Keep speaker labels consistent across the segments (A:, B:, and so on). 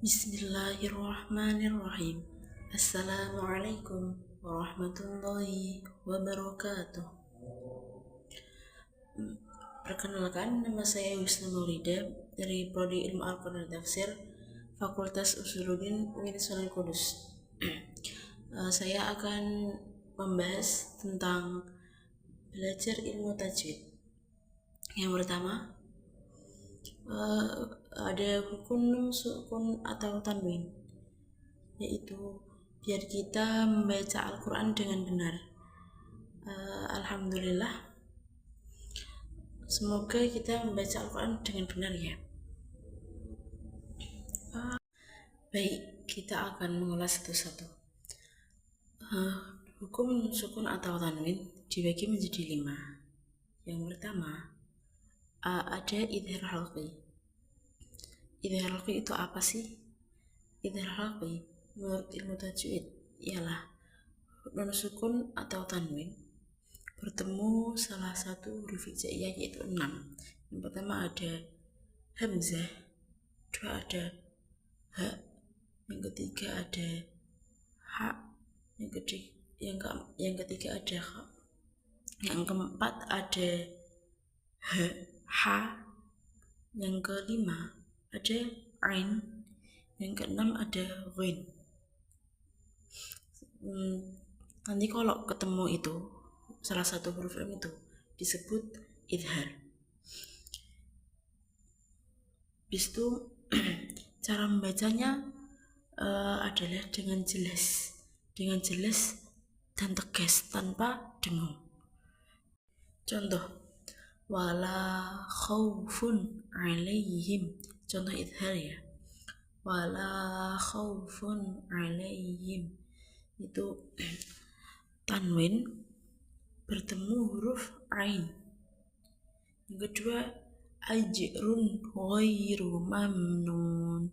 A: Bismillahirrahmanirrahim. Assalamualaikum warahmatullahi wabarakatuh. Perkenalkan, nama saya Wisnu Maulida dari Prodi Ilmu Al-Quran dan Tafsir, Fakultas Usuluddin Universitas Kudus. Saya akan membahas tentang belajar ilmu tajwid. Yang pertama, ada hukum nun, sukun atau tanwin, yaitu biar kita membaca Al-Quran dengan benar. Alhamdulillah, semoga kita membaca Al-Quran dengan benar ya. Baik, kita akan mengulas satu-satu. Hukum sukun atau tanwin dibagi menjadi 5. Yang pertama, ada idhar halqi. Idhar halqi itu apa sih? Idhar halqi menurut ilmu tajwid ialah nun sukun atau tanwin bertemu salah satu huruf hijaiyah yaitu 6. Yang pertama ada hamzah, dua ada ha, yang ketiga ada ha, yang ketiga ada ha, yang keempat ada ha, yang kelima ada ain, yang keenam ada ghin. Nanti kalau ketemu itu salah satu huruf itu disebut idhar. Habis itu cara membacanya adalah dengan jelas dan tegas tanpa dengung. Contoh, wala khaufun alaihim. Contoh idhar ya. Wala khaufun alaihim. Itu tanwin bertemu huruf ain. Yang kedua, ajrun ghairu mamnun.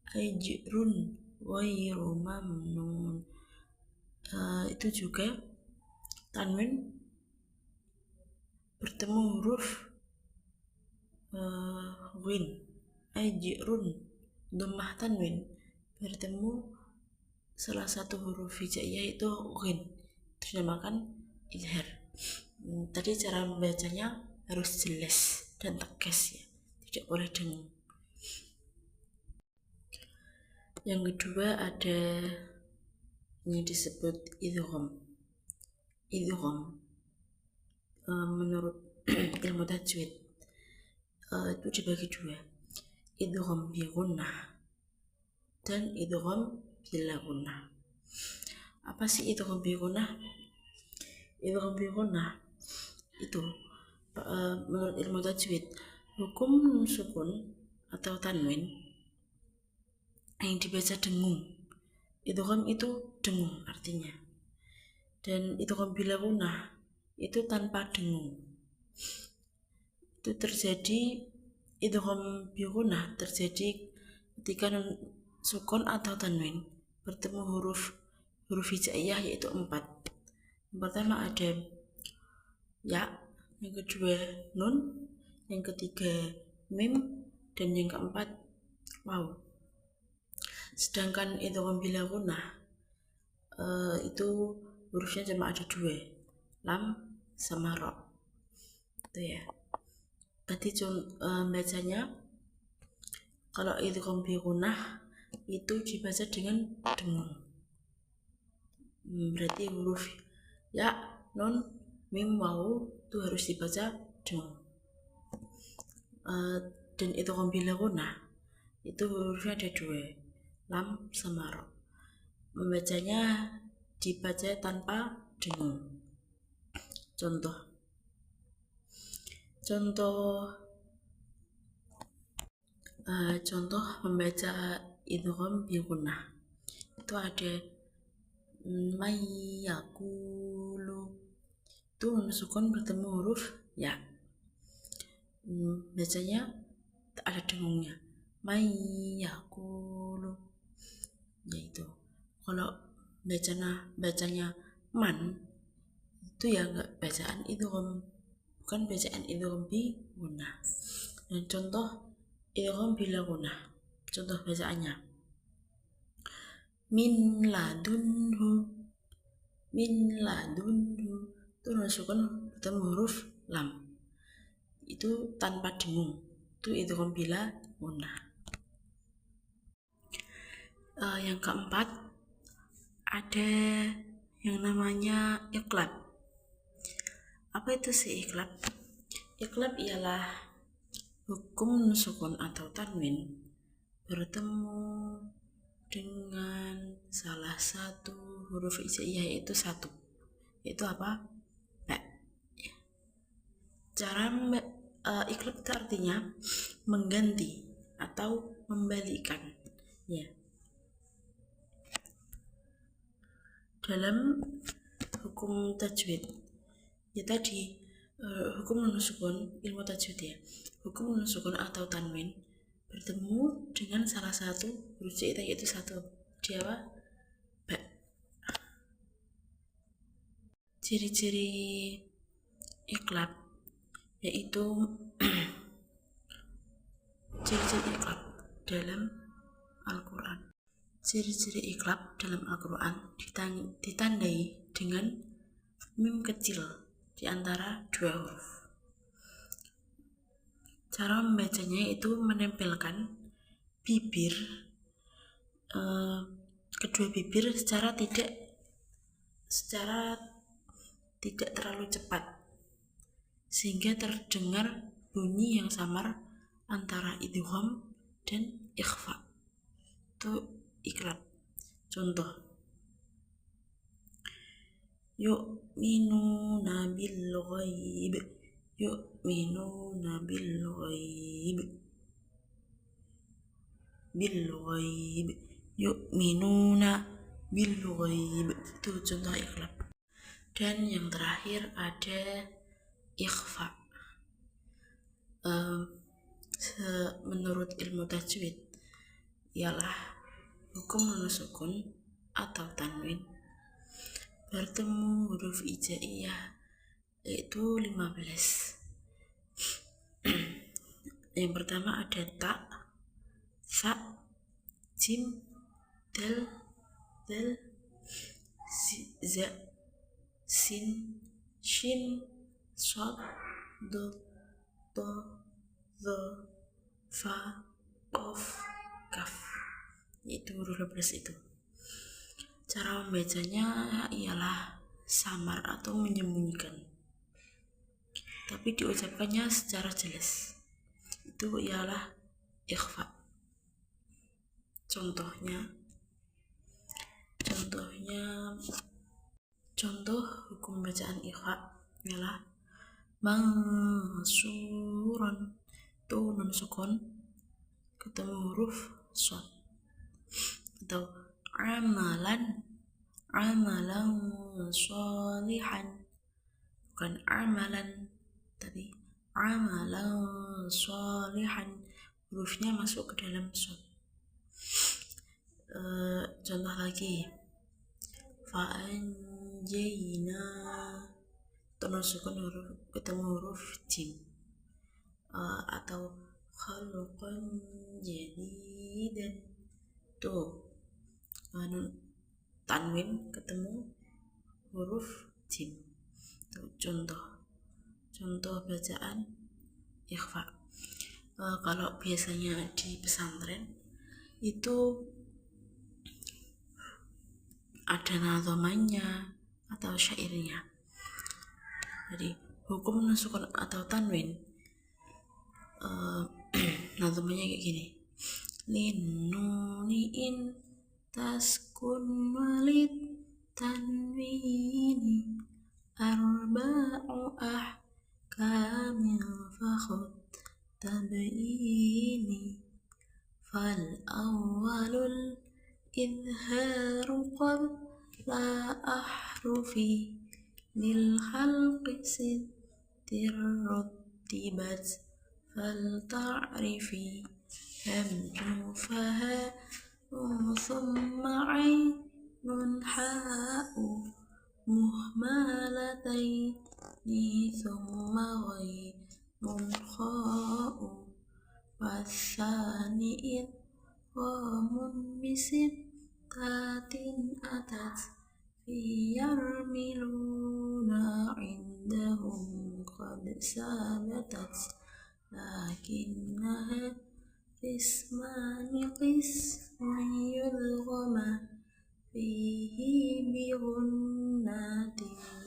A: Ajrun ghairu mamnun. Itu juga tanwin bertemu huruf ghin. Ajrun dhammah tanwin bertemu salah satu huruf hijaiyah yaitu ghin, itu dinamakan idhar. Tadi cara membacanya harus jelas dan tegas ya, tidak boleh dengung. Yang kedua ada yang disebut idgham. Idgham menurut ilmu tajwid itu dibagi 2, idgham bi gunnah dan idgham bila gunnah. Apa sih idgham bi gunnah? Idgham bi gunnah itu menurut ilmu tajwid hukum sukun atau tanwin yang dibaca dengung. Idgham itu dengung artinya. Dan idgham bila gunnah itu tanpa dengung. Itu terjadi, idgham bi gunnah terjadi ketika sukun atau tanwin bertemu huruf hijaiyah yaitu 4. Yang pertama ada ya, yang kedua nun, yang ketiga mim, dan yang keempat waw. Sedangkan idgham bila gunnah itu hurufnya cuma ada 2, lam sama ro. Itu ya. Berarti bacanya kalau idgham bi gunnah itu dibaca dengan dengung. Berarti huruf ya, nun, mim, waw itu harus dibaca dengung. Dan idgham bila gunnah itu hurufnya ada 2, lam sama ro. Membacanya dibaca tanpa dengung. Contoh membaca idgham bi gunnah itu ada mayyakulu, itu sukun bertemu huruf ya, bacanya ada dengungnya, mayyakulu. Yaitu kalau bacanya man itu ya enggak bacaan idgham, bukan bacaan idgham bi gunnah. Dan contoh idgham bila gunnah, contoh bacaannya min ladunhu, min ladunhu itu nun sukun bertemu huruf lam, itu tanpa dengung, itu idgham bila gunnah. Yang keempat ada yang namanya iqlab. Apa itu sih iqlab? Iqlab ialah hukum nun sukun atau tanwin bertemu dengan salah satu huruf hijaiyah, yaitu satu, yaitu apa? Ba. Cara iqlab itu artinya mengganti atau membalikan, ya. Dalam hukum tajwid, ya tadi hukum nun sukun, ilmu tajwid ya, hukum nun sukun atau tanwin bertemu dengan salah satu huruf hijaiyah, yaitu satu, dia apa? Ba. Ciri-ciri iqlab yaitu ciri-ciri iqlab dalam Al-Quran. Ciri-ciri iqlab dalam Al-Quran ditandai dengan mim kecil di antara dua huruf. Cara membacanya itu menempelkan bibir, kedua bibir secara tidak terlalu cepat, sehingga terdengar bunyi yang samar antara idgham dan ikhfa. Itu iqlab. Contoh, yu'minuna bil ghaib, yu'minuna bil ghaib, bil ghaib, yu'minuna bil ghaib, itu contoh iqlab. Dan yang terakhir ada ikhfa. Menurut ilmu tajwid ialah hukum nun sukun atau tanwin bertemu huruf hijaiyah, yaitu 15. Yang pertama ada ta, sa, jim, dal, za, sin, shin, shad, do, zo, fa, qaf, kaf, itu huruf 15 itu. Cara membacanya ialah samar atau menyembunyikan, tapi diucapkannya secara jelas, itu ialah ikhfa. Contoh hukum bacaan ikhfa ialah mansuron, itu nun sukun ketemu huruf shad, atau amalan sholihan, bukan amalan tapi amalan sholihan, hurufnya masuk ke dalam shad. Contoh lagi, fa'anjayna, nun sukun ketemu huruf jim, atau khalqan jadidan, tuh tanwin ketemu huruf jim. Tuh contoh bacaan ikhfa. Kalau biasanya di pesantren itu ada nadhamannya atau syairnya. Jadi hukum nun sukun atau tanwin nadhamannya kayak gini, linnuniin taskun walid tanwini arba'u ahkamil fakhud tabiini fal awwalul idharu qabla ahrufi lil halqi sittir rutibat fal ta'rifi hamju faha thumma ainun ha'u muhmalataini thumma ghainun kha'u wasani idghamun bisit أتت في يرملون عندهم قد ثبتت لكنها قسمان قسم يلغم فيه بغنة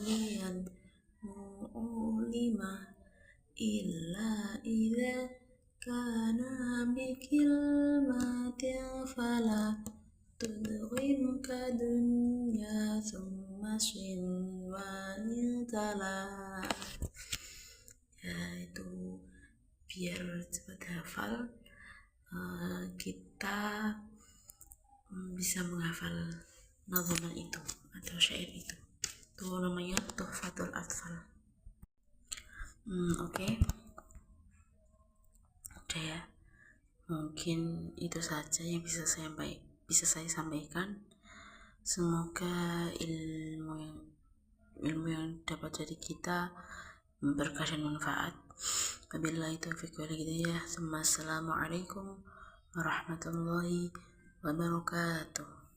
A: لينمؤلمة إلا إذا كان بكلمة فلا تدغم كدنيا ثم صنوان تلا. Itu biar cepat hafal, kita bisa menghafal nazaman itu atau syair itu. Itu namanya Tuhfatul Atfal. Oke. Udah ya. Mungkin itu saja yang bisa saya sampaikan. Semoga ilmu yang dapat dari kita berkah dan manfaat. Wabillahi taufiq wal hidayah. Assalamualaikum warahmatullahi wabarakatuh.